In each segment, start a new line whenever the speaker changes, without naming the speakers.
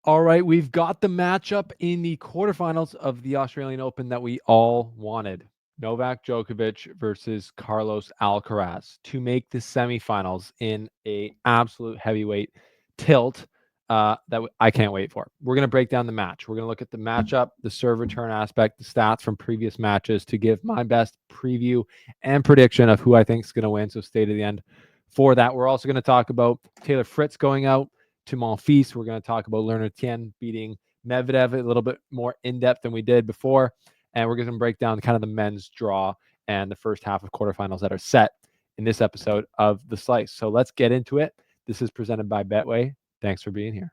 All right, we've got the matchup in the quarterfinals of the Australian Open that we all wanted. Novak Djokovic versus Carlos Alcaraz to make the semifinals in a absolute heavyweight tilt that I can't wait for. We're going to break down the match. We're going to look at the matchup, the serve return aspect, the stats from previous matches to give my best preview and prediction of who I think is going to win. So stay to the end for that. We're also going to talk about Taylor Fritz going out to Monfils. We're going to talk about Lerner Tien beating Medvedev a little bit more in depth than we did before. And we're going to break down kind of the men's draw and the first half of quarterfinals that are set in this episode of The Slice. So let's get into it. This is presented by Betway. Thanks for being here.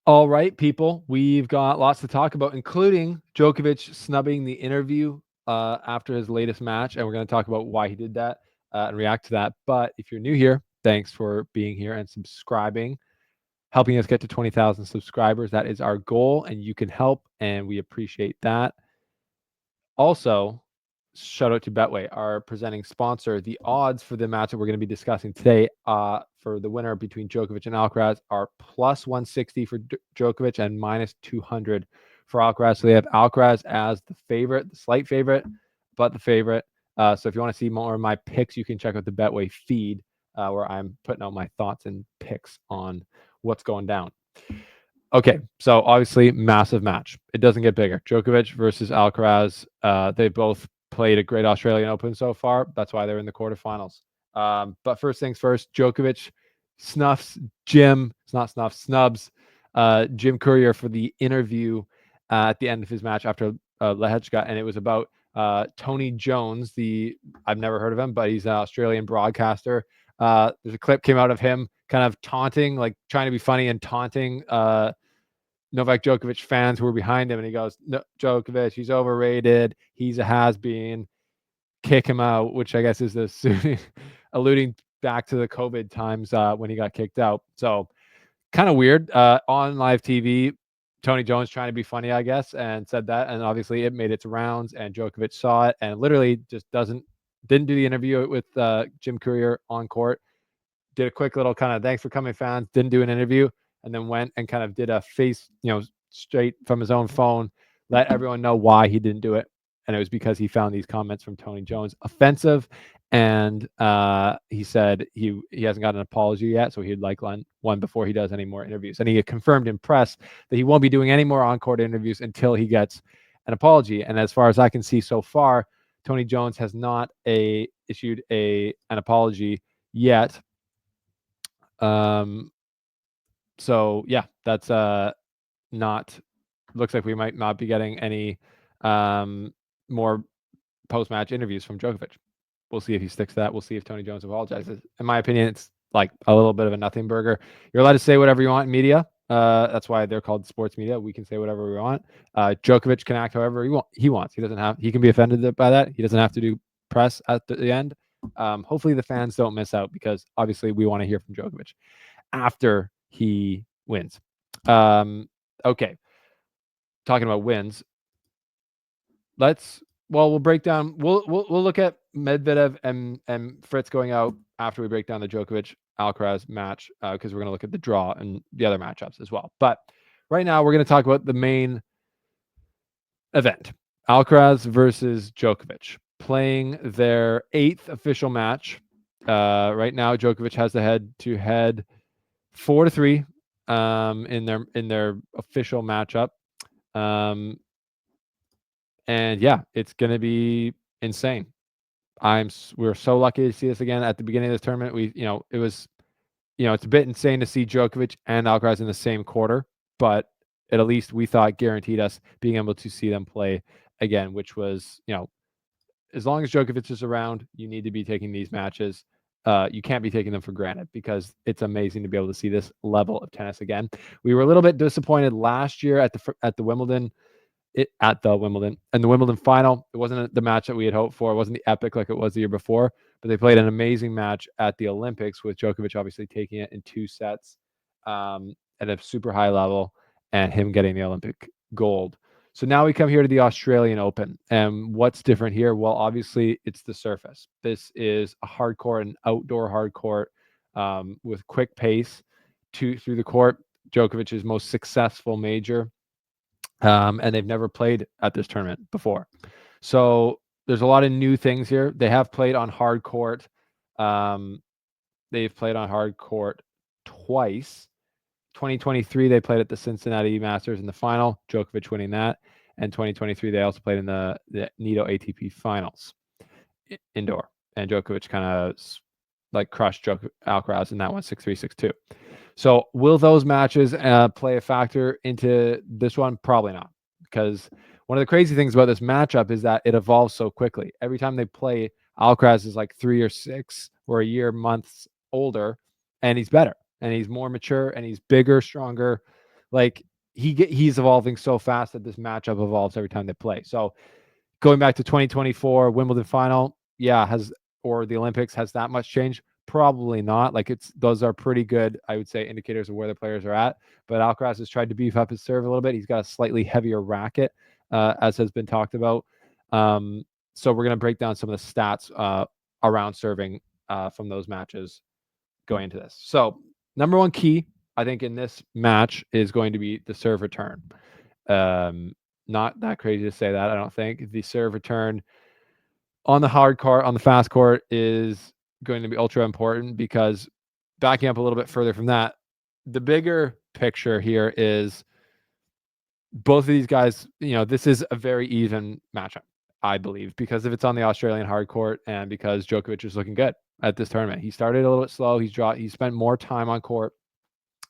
All right, people, we've got lots to talk about, including Djokovic snubbing the interview after his latest match. And we're going to talk about why he did that and react to that. But if you're new here, thanks for being here and subscribing, helping us get to 20,000 subscribers. That is our goal, and you can help, and we appreciate that. Also, shout out to Betway, our presenting sponsor. The odds for the match that we're going to be discussing today for the winner between Djokovic and Alcaraz are plus 160 for Djokovic and minus 200 for Alcaraz. So they have Alcaraz as the favorite, the slight favorite, but the favorite. So if you want to see more of my picks, you can check out the Betway feed where I'm putting out my thoughts and picks on what's going down. Okay, so obviously massive match. It doesn't get bigger. Djokovic versus Alcaraz. They both played a great Australian Open so far. That's why they're in the quarterfinals. But first things first, Djokovic snubs Jim Courier for the interview at the end of his match after Lehechka, and it was about Tony Jones. I've never heard of him, but he's an Australian broadcaster. There's a clip came out of him kind of taunting, like trying to be funny and taunting Novak Djokovic fans who were behind him. And he goes, no, Djokovic, he's overrated. He's a has-been. Kick him out, which I guess is alluding back to the COVID times when he got kicked out. So kind of weird. On live TV, Tony Jones trying to be funny, I guess, and said that. And obviously it made its rounds, and Djokovic saw it and literally just didn't do the interview with Jim Courier on court. Did a quick little kind of thanks for coming, fans. Didn't do an interview, and then went and kind of did a face, straight from his own phone, let everyone know why he didn't do it. And it was because he found these comments from Tony Jones offensive. And he said he hasn't got an apology yet, so he'd like one before he does any more interviews. And he had confirmed in press that he won't be doing any more on-court interviews until he gets an apology. And as far as I can see so far, Tony Jones has not issued an apology yet. So yeah, that's not looks like we might not be getting any more post-match interviews from Djokovic. We'll see if he sticks to that. We'll see if Tony Jones apologizes. In my opinion, it's like a little bit of a nothing burger. You're allowed to say whatever you want in media. That's why they're called sports media. We can say whatever we want. Djokovic can act however he wants. He can be offended by that. He doesn't have to do press at the end. Hopefully the fans don't miss out, because obviously we want to hear from Djokovic after he wins. Okay. Talking about wins. We'll break down. We'll look at Medvedev and Fritz going out after we break down the Djokovic Alcaraz match, because we're going to look at the draw and the other matchups as well. But right now we're going to talk about the main event: Alcaraz versus Djokovic, playing their 8th official match. Right now, Djokovic has the head-to-head 4-3 in their official matchup. And yeah, it's going to be insane. We're so lucky to see this again at the beginning of this tournament. It's a bit insane to see Djokovic and Alcaraz in the same quarter, but at least we thought guaranteed us being able to see them play again, which was, as long as Djokovic is around, you need to be taking these matches. You can't be taking them for granted, because it's amazing to be able to see this level of tennis again. We were a little bit disappointed last year at the Wimbledon. And the Wimbledon final, it wasn't the match that we had hoped for. It wasn't the epic like it was the year before, but they played an amazing match at the Olympics, with Djokovic obviously taking it in 2 sets at a super high level, and him getting the Olympic gold. So now we come here to the Australian Open, and what's different here? Well, obviously it's the surface. This is a hard court, an outdoor hard court, with quick pace through the court. Djokovic's most successful major, and they've never played at this tournament before. So there's a lot of new things here. They have played on hard court. They've played on hard court twice. 2023, they played at the Cincinnati Masters in the final, Djokovic winning that. And 2023, they also played in the Nitto ATP finals indoor. And Djokovic kind of like crushed Alcaraz in that one, 6-3, 6-2. So will those matches play a factor into this one? Probably not, because one of the crazy things about this matchup is that it evolves so quickly. Every time they play, Alcaraz is like 3 or 6 or a year, months older, and he's better, and he's more mature, and he's bigger, stronger. Like he's evolving so fast that this matchup evolves every time they play. So going back to 2024 Wimbledon final, or the Olympics, has that much changed? Probably not. Like those are pretty good, I would say, indicators of where the players are at. But Alcaraz has tried to beef up his serve a little bit. He's got a slightly heavier racket, as has been talked about. So we're going to break down some of the stats around serving from those matches going into this. So number one key, I think, in this match is going to be the serve return. Not that crazy to say that, I don't think. The serve return on the hard court, on the fast court, is going to be ultra important, because backing up a little bit further from that, the bigger picture here is both of these guys, this is a very even matchup, I believe, because if it's on the Australian hard court and because Djokovic is looking good at this tournament. He started a little bit slow. He spent more time on court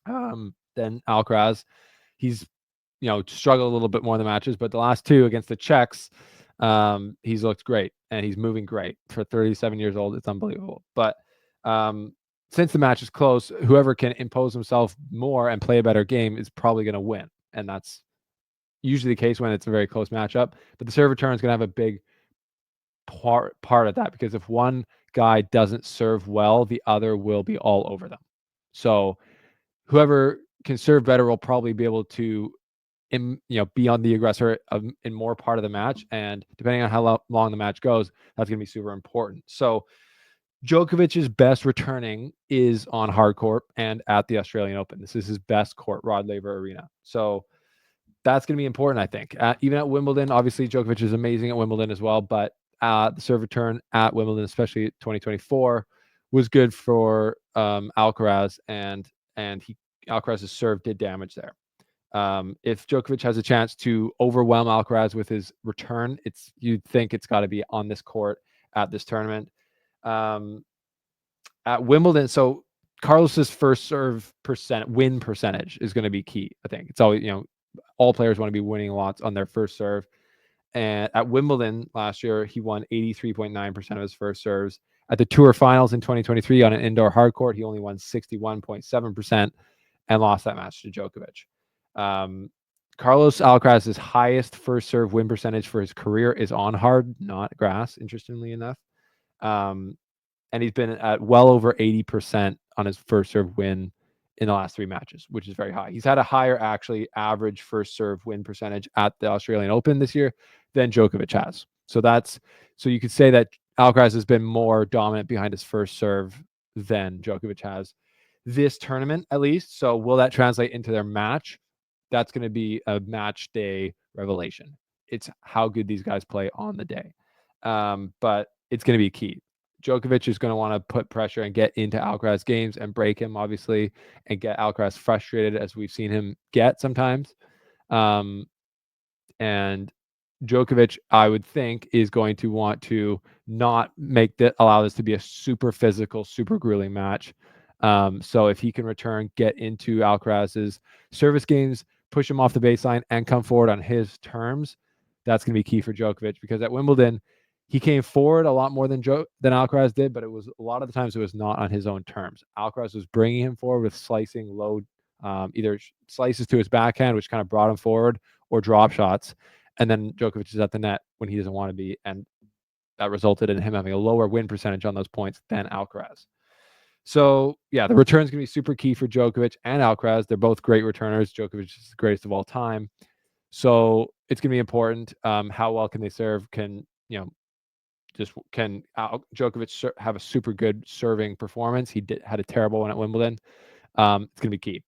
than Alcaraz. He's struggled a little bit more in the matches, but the last two against the Czechs, he's looked great, and he's moving great for 37 years old. It's unbelievable. But since the match is close, whoever can impose himself more and play a better game is probably going to win, and that's usually the case when it's a very close matchup. But the serve return is going to have a big part of that, because if one guy doesn't serve well, the other will be all over them. So whoever can serve better will probably be able to be on the aggressor in more part of the match, and depending on how long the match goes, that's going to be super important. So Djokovic's best returning is on hard court and at the Australian Open. This is his best court, Rod Laver Arena. So that's going to be important, I think. Even at Wimbledon, obviously Djokovic is amazing at Wimbledon as well, but the serve return at Wimbledon, especially 2024, was good for Alcaraz, and Alcaraz's serve did damage there. If Djokovic has a chance to overwhelm Alcaraz with his return, you'd think it's got to be on this court at this tournament. At Wimbledon, so Carlos's first serve win percentage is going to be key. I think it's always, all players want to be winning lots on their first serve. And at Wimbledon last year, he won 83.9% of his first serves. At the Tour Finals in 2023 on an indoor hard court, he only won 61.7% and lost that match to Djokovic. Carlos Alcaraz's highest first serve win percentage for his career is on hard, not grass, interestingly enough. And he's been at well over 80% on his first serve win in the last 3 matches, which is very high. He's had a higher average first serve win percentage at the Australian Open this year than Djokovic has. So you could say that Alcaraz has been more dominant behind his first serve than Djokovic has this tournament, at least. So will that translate into their match? That's going to be a match day revelation. It's how good these guys play on the day. But it's going to be key. Djokovic is going to want to put pressure and get into Alcaraz games and break him, obviously, and get Alcaraz frustrated, as we've seen him get sometimes. And Djokovic, I would think, is going to want to not allow this to be a super physical, super grueling match. So if he can return, get into Alcaraz's service games, push him off the baseline, and come forward on his terms, that's going to be key for Djokovic, because at Wimbledon, he came forward a lot more than Alcaraz did, but it was a lot of the times it was not on his own terms. Alcaraz was bringing him forward with slicing low, either slices to his backhand, which kind of brought him forward, or drop shots. And then Djokovic is at the net when he doesn't want to be, and that resulted in him having a lower win percentage on those points than Alcaraz. So yeah, the return is going to be super key for Djokovic and Alcaraz. They're both great returners. Djokovic is the greatest of all time. So it's going to be important. How well can they serve? Can Djokovic have a super good serving performance? He had a terrible one at Wimbledon. It's going to be key.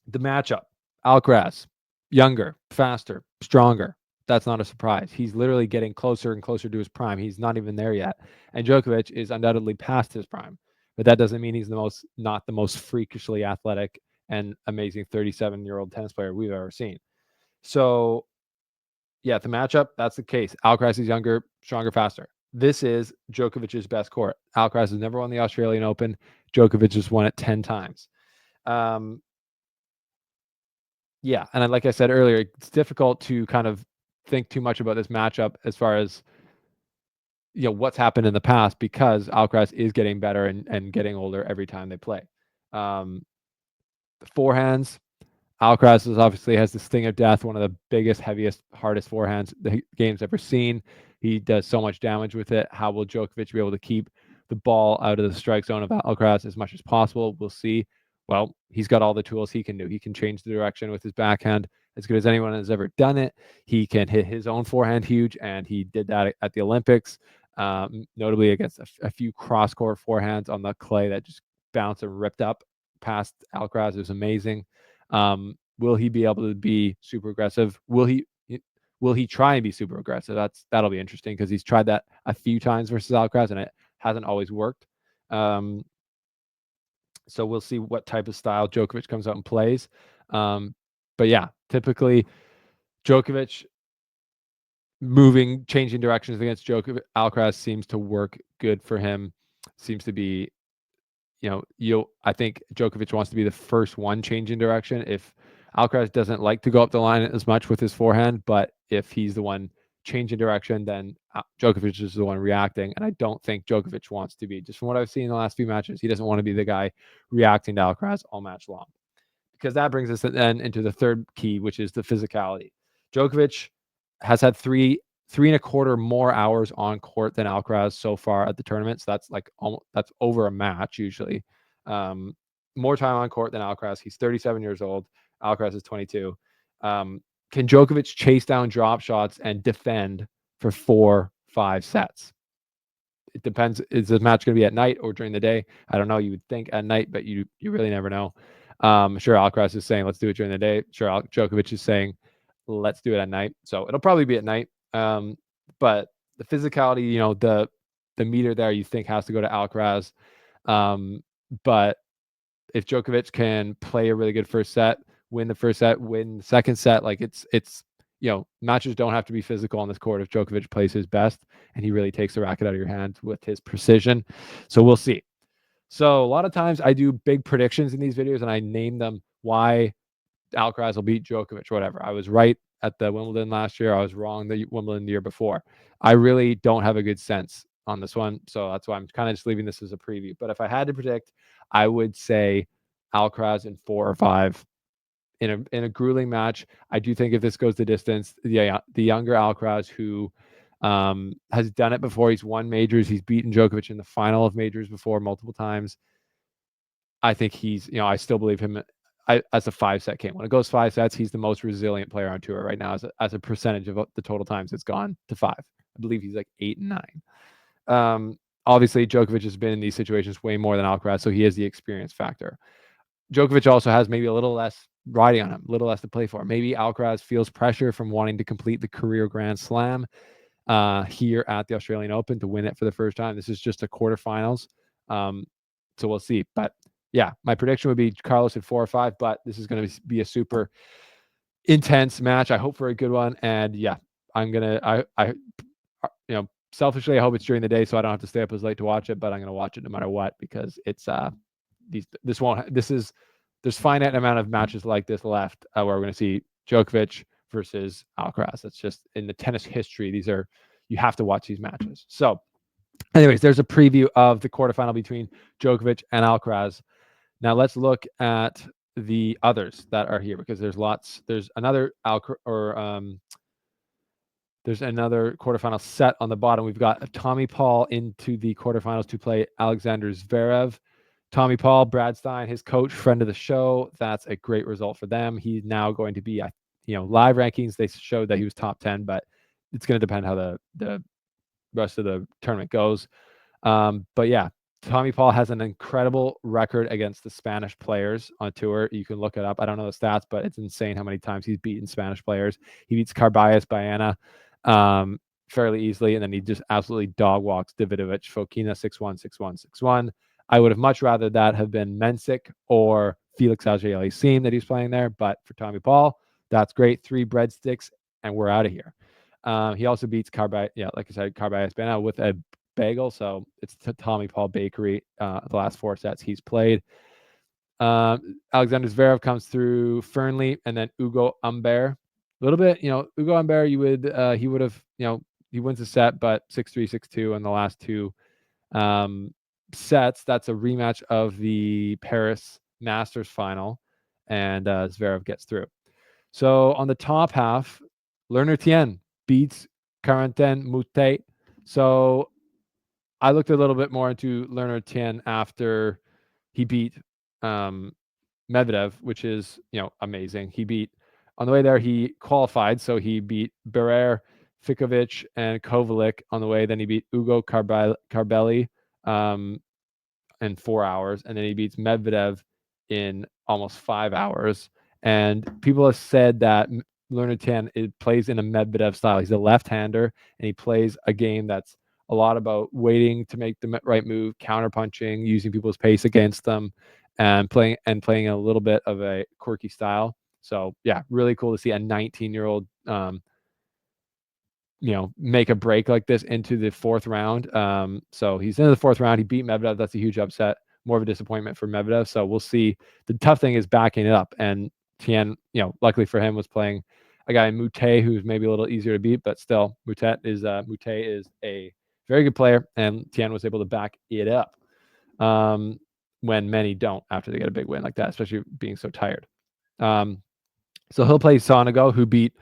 The matchup: Alcaraz, younger, faster, stronger. That's not a surprise. He's literally getting closer and closer to his prime. He's not even there yet. And Djokovic is undoubtedly past his prime. But that doesn't mean he's not the most freakishly athletic and amazing 37-year-old tennis player we've ever seen. So, yeah, the matchup, that's the case. Alcaraz is younger, stronger, faster. This is Djokovic's best court. Alcaraz has never won the Australian Open. Djokovic has won it 10 times. Yeah, and like I said earlier, it's difficult to kind of think too much about this matchup as far as what's happened in the past, because Alcaraz is getting better and getting older every time they play. The forehands, Alcaraz obviously has the sting of death, one of the biggest, heaviest, hardest forehands the game's ever seen. He does so much damage with it. How will Djokovic be able to keep the ball out of the strike zone of Alcaraz as much as possible? We'll see. Well, he's got all the tools he can do. He can change the direction with his backhand as good as anyone has ever done it. He can hit his own forehand huge, and he did that at the Olympics, notably against a few cross-court forehands on the clay that just bounced and ripped up past Alcaraz. It was amazing. Will he be able to be super aggressive? Will he try and be super aggressive? That'll be interesting, because he's tried that a few times versus Alcaraz, and it hasn't always worked. So we'll see what type of style Djokovic comes out and plays. But yeah, typically Djokovic changing directions against Alcaraz seems to work good for him. Seems to be, I think Djokovic wants to be the first one changing direction. If Alcaraz doesn't like to go up the line as much with his forehand, but if he's the one changing direction, then Djokovic is the one reacting. And I don't think Djokovic wants to be. Just from what I've seen in the last few matches, he doesn't want to be the guy reacting to Alcaraz all match long. Because that brings us then into the third key, which is the physicality. Djokovic has had three and a quarter more hours on court than Alcaraz so far at the tournament. So that's over a match usually. More time on court than Alcaraz. He's 37 years old. Alcaraz is 22. Can Djokovic chase down drop shots and defend for 4-5 sets? It depends. Is the match going to be at night or during the day? I don't know. You would think at night, but you really never know. Sure, Alcaraz is saying, let's do it during the day. Sure, Djokovic is saying, let's do it at night. So it'll probably be at night. But the physicality, the meter there, you think has to go to Alcaraz. But if Djokovic can play a really good first set, win the first set, win the second set, like it's matches don't have to be physical on this court if Djokovic plays his best and he really takes the racket out of your hand with his precision. So we'll see. So a lot of times I do big predictions in these videos and I name them why Alcaraz will beat Djokovic or whatever. I was right at the Wimbledon last year. I was wrong the Wimbledon the year before. I really don't have a good sense on this one. So that's why I'm kind of just leaving this as a preview. But if I had to predict, I would say Alcaraz in 4 or 5 in a grueling match. I do think if this goes the distance, the younger Alcaraz, who has done it before, he's won majors, he's beaten Djokovic in the final of majors before multiple times. I think he's, I still believe him as a 5-set game. When it goes 5 sets, he's the most resilient player on tour right now as a percentage of the total times it's gone to 5. I believe he's like 8 and 9. Obviously, Djokovic has been in these situations way more than Alcaraz, so he has the experience factor. Djokovic also has maybe a little less riding on him, a little less to play for. Maybe Alcaraz feels pressure from wanting to complete the career Grand Slam here at the Australian Open to win it for the first time. This is just a quarterfinals. So we'll see. But yeah, my prediction would be Carlos at 4 or 5, but this is going to be a super intense match. I hope for a good one. And yeah, I'm going to, selfishly, I hope it's during the day so I don't have to stay up as late to watch it, but I'm going to watch it no matter what, because it's, there's finite amount of matches like this left where we're going to see Djokovic versus Alcaraz. That's just in the tennis history. You have to watch these matches. So anyways, there's a preview of the quarterfinal between Djokovic and Alcaraz. Now let's look at the others that are here, because there's another there's another quarterfinal set on the bottom. We've got Tommy Paul into the quarterfinals to play Alexander Zverev. Tommy Paul, Brad Stein, his coach, friend of the show. That's a great result for them. He's now going to be, live rankings, they showed that he was top 10, but it's going to depend how the rest of the tournament goes. But yeah, Tommy Paul has an incredible record against the Spanish players on tour. You can look it up. I don't know the stats, but it's insane how many times he's beaten Spanish players. He beats Carballes Baena fairly easily, and then he just absolutely dog walks Davidovich Fokina 6-1, 6-1, 6-1. I would have much rather that have been Mensik or Felix Auger-Aliassime that he's playing there, but for Tommy Paul, that's great. 3 breadsticks, and we're out of here. He also beats Carballes, like I said, Carballes Baena with a bagel. So it's Tommy Paul Bakery. The last 4 sets he's played. Alexander Zverev comes through Fernley, and then Ugo Humbert. A little bit, Ugo Humbert, he would have, he wins a set, but 6-3, 6-2 in the last 2 sets. That's a rematch of the Paris Masters final, and Zverev gets through. So on the top half, Lerner Tien beats Corentin Moutet. So I looked a little bit more into Lerner Tien after he beat Medvedev, which is, amazing. He beat, on the way there, he qualified. So he beat Barrère, Fikovic, and Kovalik on the way. Then he beat Ugo Carbelli in 4 hours. And then he beats Medvedev in almost 5 hours. And people have said that Lerner Tien plays in a Medvedev style. He's a left-hander, and he plays a game that's a lot about waiting to make the right move, counterpunching, using people's pace against them, and playing a little bit of a quirky style. So yeah, really cool to see a 19-year-old, make a break like this into the 4th round. So he's into the 4th round. He beat Medvedev. That's a huge upset. More of a disappointment for Medvedev. So we'll see. The tough thing is backing it up. And Tien, luckily for him, was playing a guy Moutet who's maybe a little easier to beat, but still, Moutet is a very good player, and Tien was able to back it up when many don't after they get a big win like that, especially being so tired. So he'll play Sonego, who beat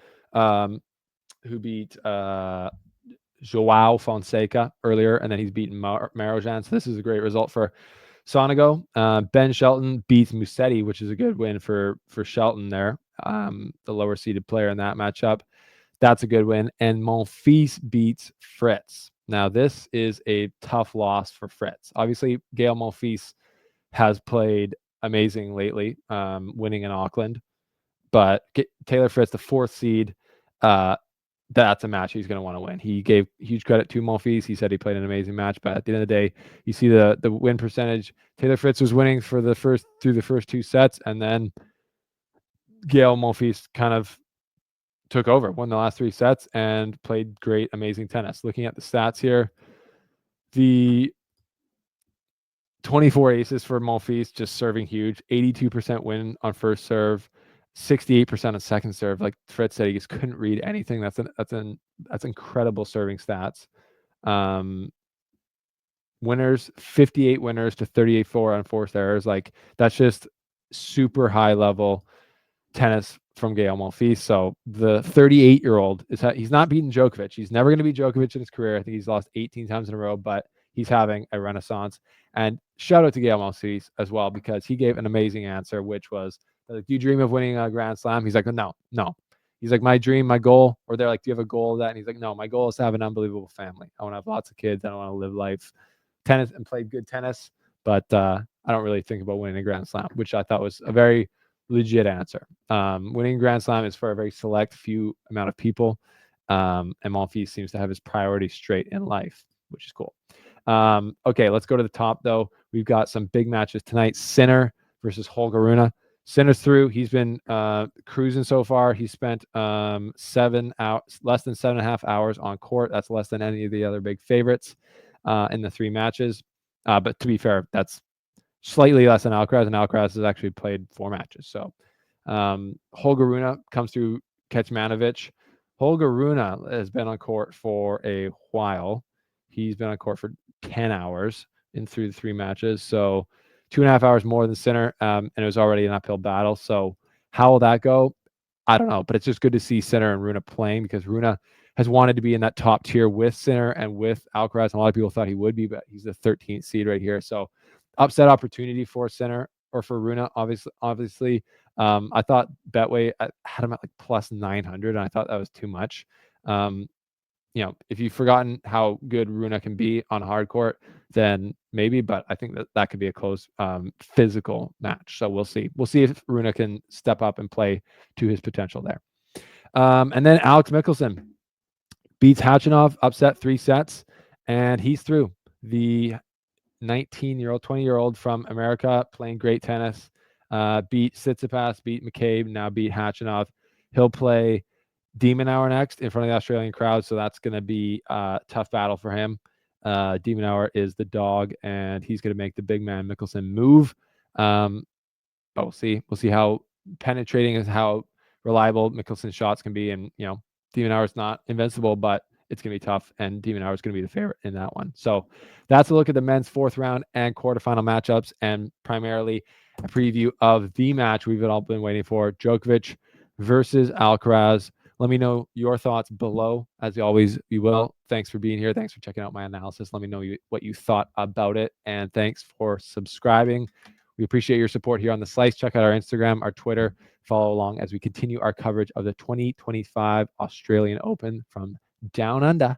Joao Fonseca earlier, and then he's beaten Marojan. So this is a great result for Sonego. Ben Shelton beats Musetti, which is a good win for Shelton there, the lower seeded player in that matchup. That's a good win. And Monfils beats Fritz. Now, this is a tough loss for Fritz. Obviously, Gael Monfils has played amazing lately, winning in Auckland. But Taylor Fritz, the 4th seed, that's a match he's going to want to win. He gave huge credit to Monfils. He said he played an amazing match, but at the end of the day, you see the win percentage. Taylor Fritz was winning through the first 2 sets, and then Gael Monfils kind of took over, won the last 3 sets, and played great, amazing tennis. Looking at the stats here, the 24 aces for Monfils, just serving huge, 82% win on first serve, 68% on second serve. Like Fritz said, he just couldn't read anything. That's incredible serving stats. Winners, 58 winners to 38-4 on forced errors. Like that's just super high level tennis from Gael Monfils. So the 38-year-old he's not beaten Djokovic. He's never going to beat Djokovic in his career. I think he's lost 18 times in a row, but he's having a renaissance. And shout out to Gael Monfils as well, because he gave an amazing answer, which was, like, do you dream of winning a Grand Slam? He's like, no. He's like, my dream, my goal. Or they're like, do you have a goal of that? And he's like, no, my goal is to have an unbelievable family. I want to have lots of kids. I don't want to live life tennis and play good tennis, but I don't really think about winning a Grand Slam, which I thought was a very legit answer. Winning Grand Slam is for a very select few amount of people, and Monfils seems to have his priorities straight in life, which is cool. Okay, let's go to the top, though. We've got some big matches tonight. Sinner versus Holger Rune. Sinner's through. He's been cruising so far. He spent less than 7.5 hours on court. That's less than any of the other big favorites in the 3 matches. But to be fair, that's slightly less than Alcaraz, and Alcaraz has actually played 4 matches. So Holger Rune comes through Kecmanovic. Holger Rune has been on court for a while. He's been on court for 10 hours through the 3 matches. So 2.5 hours more than Sinner, and it was already an uphill battle. So how will that go? I don't know, but it's just good to see Sinner and Rune playing, because Rune has wanted to be in that top tier with Sinner and with Alcaraz. And a lot of people thought he would be, but he's the 13th seed right here. So upset opportunity for Sinner or for Rune, obviously. I thought Betway had him at like plus 900, and I thought that was too much. If you've forgotten how good Rune can be on hard court, then maybe, but I think that could be a close physical match. So we'll see. We'll see if Rune can step up and play to his potential there. And then Alex Michelsen beats Khachanov, upset 3 sets, and he's through. The 19-year-old, 20-year-old from America playing great tennis, beat Tsitsipas, beat McCabe, now beat Khachanov. He'll play Demon Hour next in front of the Australian crowd, so that's going to be a tough battle for him. Demon Hour is the dog, and he's going to make the big man Michelsen move. But we'll see. We'll see how penetrating and how reliable Michelsen's shots can be. And Demon Hour is not invincible, but it's going to be tough, and Demon Hour is going to be the favorite in that one. So that's a look at the men's 4th round and quarterfinal matchups, and primarily a preview of the match we've all been waiting for: Djokovic versus Alcaraz. Let me know your thoughts below, as always you will. Thanks for being here. Thanks for checking out my analysis. Let me know what you thought about it, and thanks for subscribing. We appreciate your support here on The Slice. Check out our Instagram, our Twitter. Follow along as we continue our coverage of the 2025 Australian Open from Down Under.